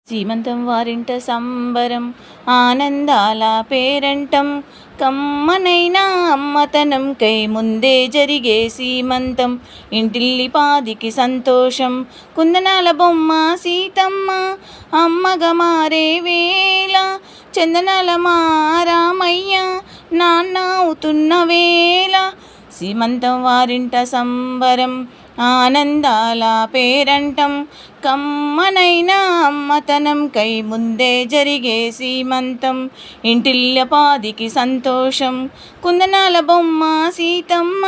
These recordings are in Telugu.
సీమంతం వారింట సంబరం ఆనందాల పేరంటం కమ్మనైనా అమ్మతనం కై ముందే జరిగే సీమంతం ఇంటిల్లి పాదికి సంతోషం కుందనాల బొమ్మ సీతమ్మ అమ్మగా మారే వేళ చందనాల మారామయ్య నాన్న అవుతున్న వేళ సీమంతం వారింట సంబరం ఆనందాల పేరంటం కమ్మనైన అమ్మతనం కై ముందే జరిగే సీమంతం ఇంటిల్ల పాదికి సంతోషం కుందనాల బొమ్మ సీతమ్మ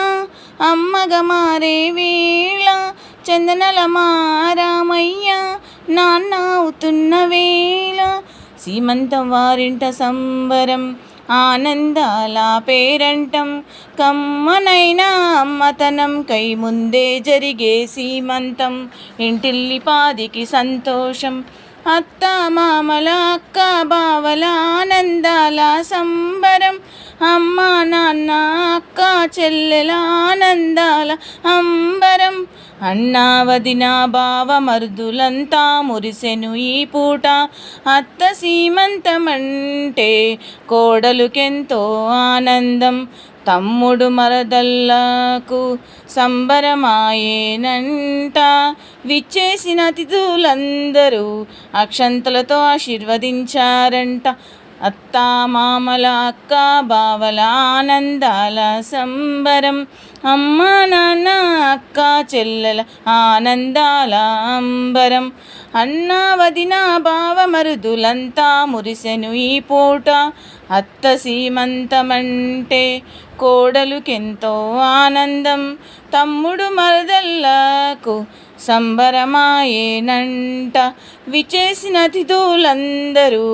అమ్మగా మారే వేళ చందనల మారామయ్య నాన్న అవుతున్న వేళ సీమంతం వారింట సంబరం ఆనందాల పేరంటం కమ్మనైన అమ్మతనం కై ముందే జరిగే సీమంతం ఇంటిల్లి పాదికి సంతోషం అత్త మామల అక్క బావల ఆనందాల సంబరం అమ్మ నాన్న అక్క చెల్లెల ఆనందాల అంబరం అన్నా వదిన బావ మరుదులంతా మురిసెను ఈ పూట అత్త సీమంతమంటే కోడలుకెంతో ఆనందం తమ్ముడు మరదల్లకు సంబరమాయేనంట విచ్చేసిన అతిథులందరూ అక్షంతలతో ఆశీర్వదించారంట అత్త మామల అక్క బావల ఆనందాల సంబరం అమ్మ నాన్న అక్క చెల్లెల ఆనందాల అంబరం అన్న వదిన బావ మరుదులంతా మురిసెను ఈ పూట అత్త సీమంతమంటే కోడలుకెంతో ఆనందం తమ్ముడు మరదల్లకు సంబరమాయేనంట విచేసిన అతిథులందరూ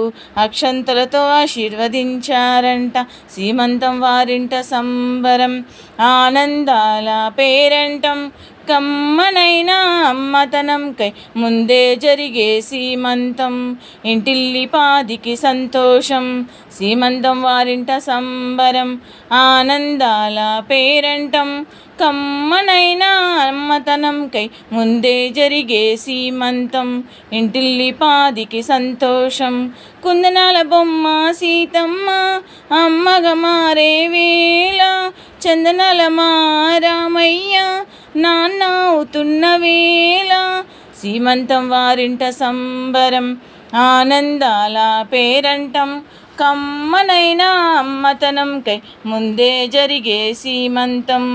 అక్షంతలతో ఆశీర్వదించారంట సీమంతం వారింట సంబరం ఆనందాల పేరంటం కమ్మనైన అమ్మతనం కై ముందే జరిగే సీమంతం ఇంటిల్లి పాదికి సంతోషం సీమంతం వారింట సంబరం ఆనందాల పేరంటం కమ్మనైన అమ్మతనం కై ముందే జరిగే సీమంతం ఇంటిల్లి పాదికి సంతోషం కుందనాల బొమ్మ సీతమ్మ అమ్మగా మారే వేళ చందనాల మారామయ్య నాన్న అవుతున్న వేళ సీమంతం వారింట సంబరం ఆనందాల పేరంటం కమ్మనైన అమ్మతనం కై ముందే జరిగే సీమంతం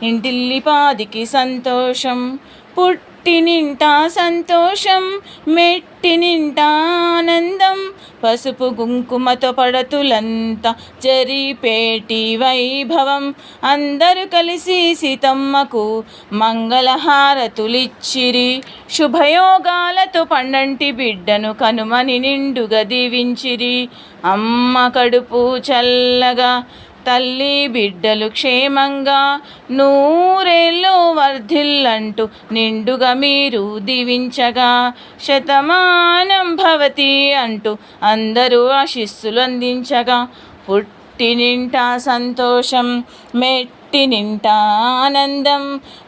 ఇంటిల్లి పాదికి సంతోషం పుట్టినింట సంతోషం మెట్టినింట ఆనందం పసుపు కుంకుమతో పడతులంతా జరిపేటి వైభవం అందరూ కలిసి సీతమ్మకు మంగళహారతులిచ్చిరి శుభయోగాలతో పండంటి బిడ్డను కనుమని నిండుగా దీవించిరి అమ్మ కడుపు చల్లగా తల్లి బిడ్డలు క్షేమంగా నూరేళ్ళు వర్ధిల్లంటూ నిండుగా మీరు దీవించగా శతమానం భవతి అంటూ అందరూ ఆశీస్సులు అందించగా పుట్టినింట సంతోషం మెట్టినింట ఆనందం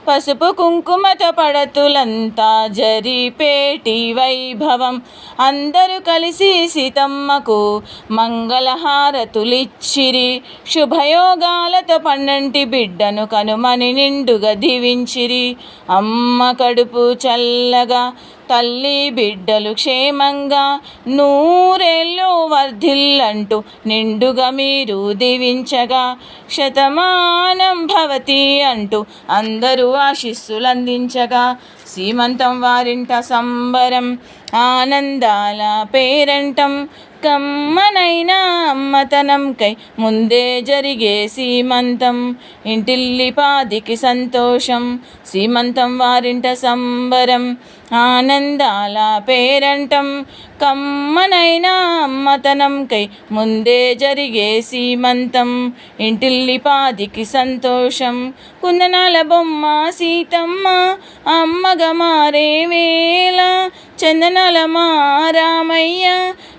పసుపు కుంకుమతో పడతులంతా జరిపేటి వైభవం అందరూ కలిసి సీతమ్మకు మంగళహారతులిచ్చిరి శుభయోగాలతో పండంటి బిడ్డను కనుమని నిండుగా దీవించిరి అమ్మ కడుపు చల్లగా తల్లి బిడ్డలు క్షేమంగా నూరేళ్ళు వర్ధిల్లంటూ నిండుగా మీరు దీవించగా శతమానం భవతి అంటూ అందరూ ఆశీస్సులు అందించగా సీమంతం వారింట సంబరం ఆనందాల పేరంటం కమ్మనైన అమ్మతనం కై ముందే జరిగే సీమంతం ఇంటిల్లి పాదికి సంతోషం సీమంతం వారింట సంబరం ఆనందాల పేరంటం కమ్మనైన అమ్మతనం కై ముందే జరిగే సీమంతం ఇంటిల్లి పాదికి సంతోషం కుందనాల బొమ్మ సీతమ్మ అమ్మగా మారే వేళ చందనాల మారామయ్య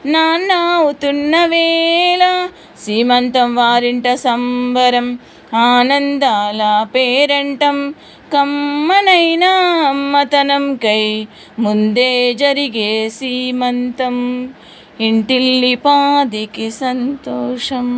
నాన్న అవుతున్న వేళ సీమంతం వారింట సంబరం ఆనందాల పేరంటం కమ్మనైనా అమ్మతనంకై ముందే జరిగే సీమంతం, ఇంటిల్లి పాదికి సంతోషం.